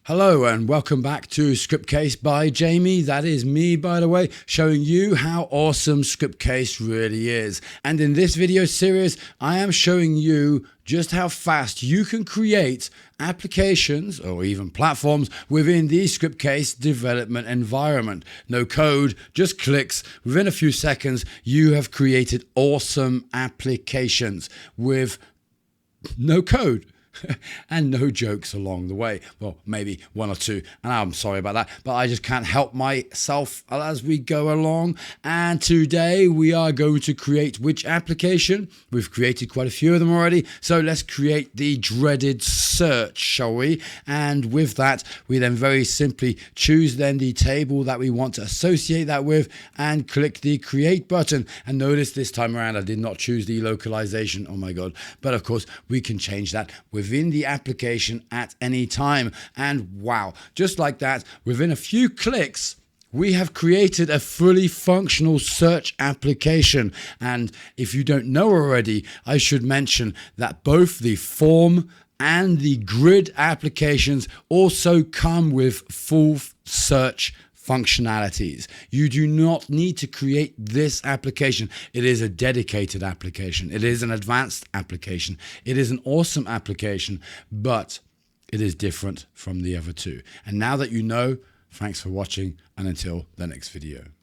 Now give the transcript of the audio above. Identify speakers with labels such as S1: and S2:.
S1: Hello and welcome back to Scriptcase by Jamie. That is me, by the way, showing you how awesome Scriptcase really is. And in this video series, I am showing you just how fast you can create applications or even platforms within the Scriptcase development environment. No code, just clicks. Within a few seconds, you have created awesome applications with no code. And no jokes along the way. Well, maybe one or two, and I'm sorry about that, but I just can't help myself as we go along. And today we are going to create which application? We've created quite a few of them already, so let's create the dreaded search, shall we? And with that, we then very simply choose then the table that we want to associate that with and click the create button. And notice this time around I did not choose the localization, oh my god, but of course we can change that within the application at any time. And wow, just like that, within a few clicks, we have created a fully functional search application. And if you don't know already, I should mention that both the form and the grid applications also come with full search functionalities. You do not need to create this application. It is a dedicated application. It is an advanced application. It is an awesome application, but it is different from the other two. And now that you know, thanks for watching, and until the next video.